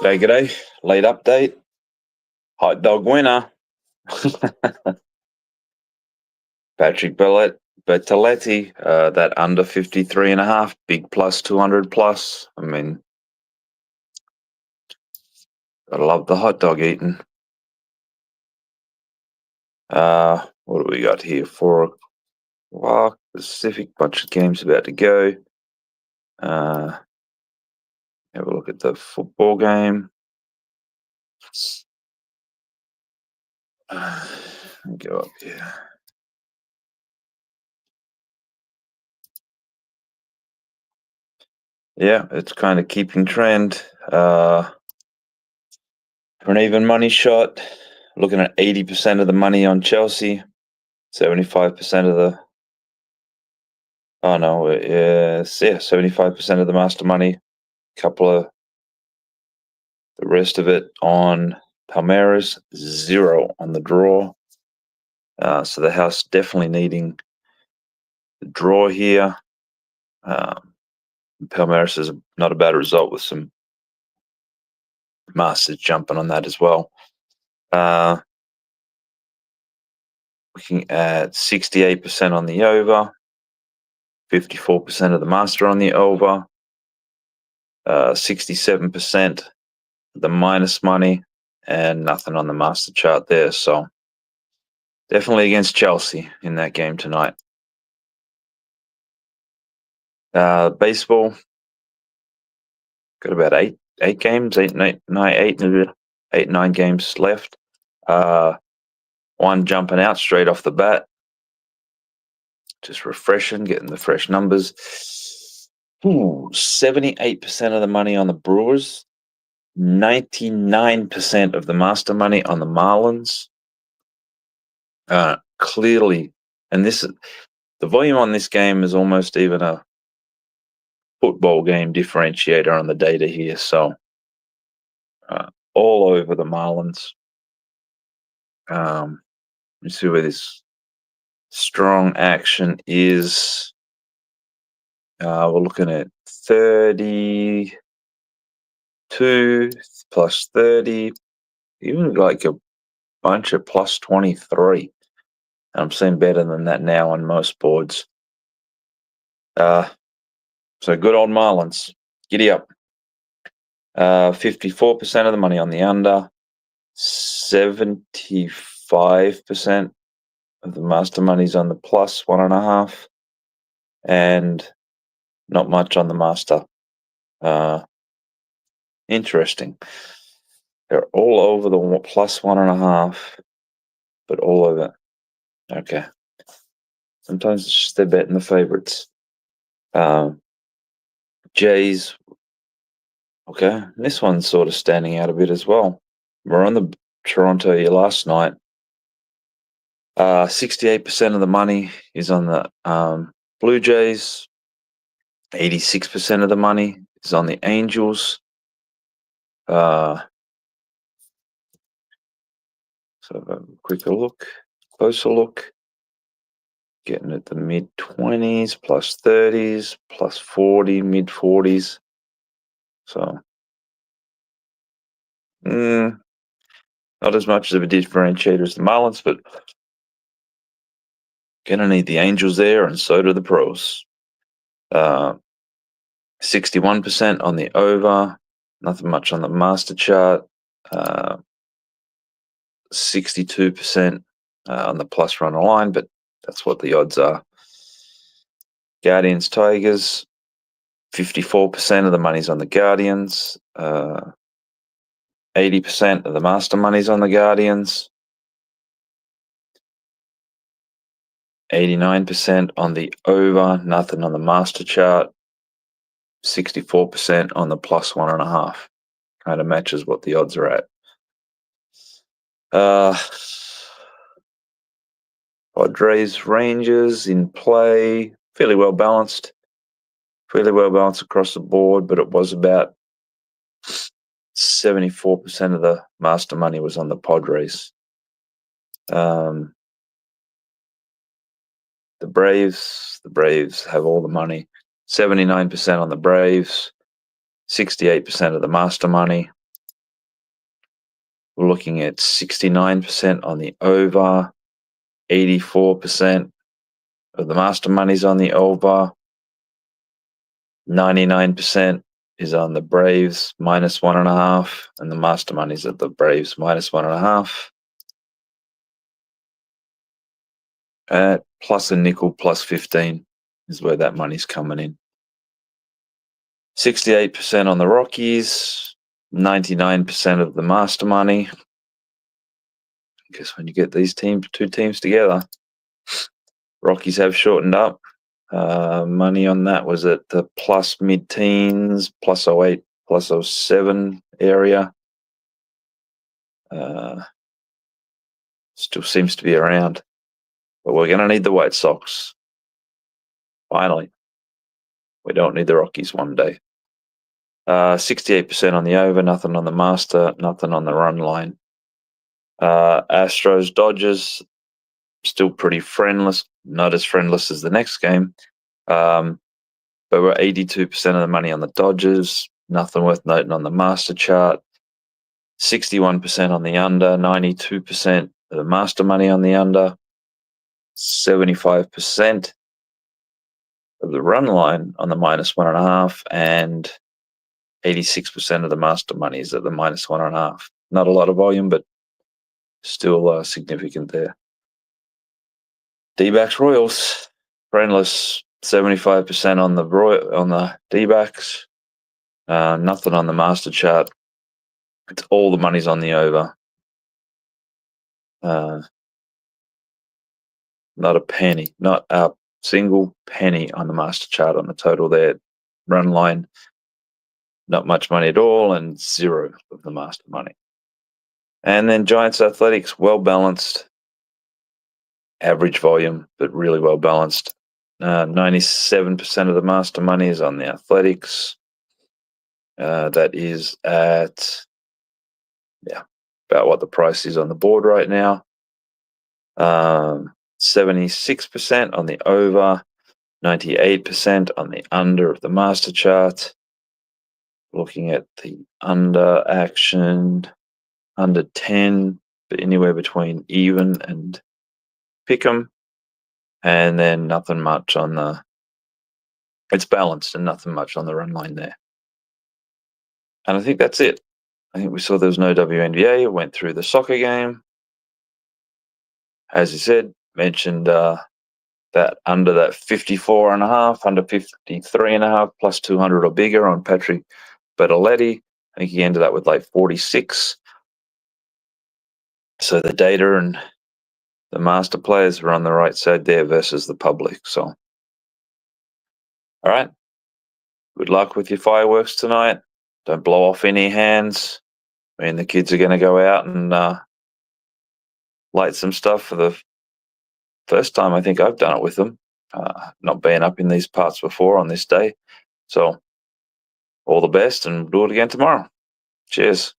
G'day. Late update. Hot dog winner. Patrick Bertoletti, that under 53.5, big plus 200 plus. I mean, gotta love the hot dog eating. What do we got here? 4 o'clock Pacific, bunch of games about to go. Have a look at the football game. Go up here. Yeah, it's kind of keeping trend. For an even money shot, looking at 80% of the money on Chelsea, 75% of the. Oh no, yeah, 75% of the master money. Couple of the rest of it on Palmeiras, 0 on the draw. So the house definitely needing the draw here. Palmeiras is not a bad result with some masters jumping on that as well. Looking at 68% on the over, 54% of the master on the over, 67% the minus money, and nothing on the master chart there. So definitely against Chelsea in that game tonight. Baseball, got about eight games, eight, 9 games left. One jumping out straight off the bat. Just refreshing, getting the fresh numbers. 78% of the money on the Brewers, 99% of the master money on the Marlins. Clearly, and the volume on this game is almost even a football game differentiator on the data here. So all over the Marlins. Let's see where this strong action is. We're looking at 32 plus 30, even like a bunch of plus 23. I'm seeing better than that now on most boards. So good old Marlins. Giddy up. 54% of the money on the under, 75% of the master money's on the plus 1.5, and not much on the master. Interesting. They're all over the plus 1.5, but all over. Okay. Sometimes it's just they're betting the favorites. Jays. Okay. This one's sort of standing out a bit as well. We're on the Toronto here last night. 68% of the money is on the Blue Jays. 86% of the money is on the Angels. So a closer look. Getting at the mid-20s, plus 30s, plus 40, mid-40s. So, not as much of a differentiator as the Marlins, but gonna need the Angels there, and so do the pros. 61% on the over, nothing much on the master chart. 62% on the plus runner line, but that's what the odds are. Guardians, Tigers, 54% of the money's on the Guardians. 80% of the master money's on the Guardians. 89% on the over, nothing on the master chart. 64% on the plus 1.5. Kind of matches what the odds are at. Padres, Rangers in play, fairly well balanced across the board, but it was about 74% of the master money was on the Padres. The Braves have all the money. 79% on the Braves, 68% of the master money. We're looking at 69% on the over, 84% of the master money's on the over, 99% is on the Braves -1.5, and the master money's at the Braves -1.5. Plus a nickel, +15 is where that money's coming in. 68% on the Rockies, 99% of the master money. I guess when you get these two teams together, Rockies have shortened up. Money on that was at the plus mid-teens, +08, +07 area. Still seems to be around. But we're going to need the White Sox. Finally. We don't need the Rockies one day. 68% on the over, nothing on the master, nothing on the run line. Astros, Dodgers, still pretty friendless. Not as friendless as the next game. But we're 82% of the money on the Dodgers. Nothing worth noting on the master chart. 61% on the under, 92% of the master money on the under. 75% of the run line on the -1.5, and 86% of the master money is at the -1.5. Not a lot of volume, but still significant there. D-backs Royals, friendless, 75% on the D-backs. Nothing on the master chart. It's all the money's on the over. Not a penny, not a single penny on the master chart on the total there. Run line, not much money at all, and 0 of the master money. And then Giants Athletics, well balanced, average volume, but really well balanced. 97% of the master money is on the Athletics. That is at, about what the price is on the board right now. 76% on the over, 98% on the under of the master chart. Looking at the under action, under 10, but anywhere between even and pick'em, and then nothing much on the. It's balanced and nothing much on the run line there. And I think that's it. I think we saw there was no WNBA. It went through the soccer game. As you said, mentioned that under that 54.5, under 53.5, plus 200 or bigger on Patrick Bertoletti. I think he ended up with like 46. So the data and the master players were on the right side there versus the public. So, all right. Good luck with your fireworks tonight. Don't blow off any hands. I mean, the kids are going to go out and light some stuff for the first time I think I've done it with them. Not being up in these parts before on this day. So all the best, and do it again tomorrow. Cheers.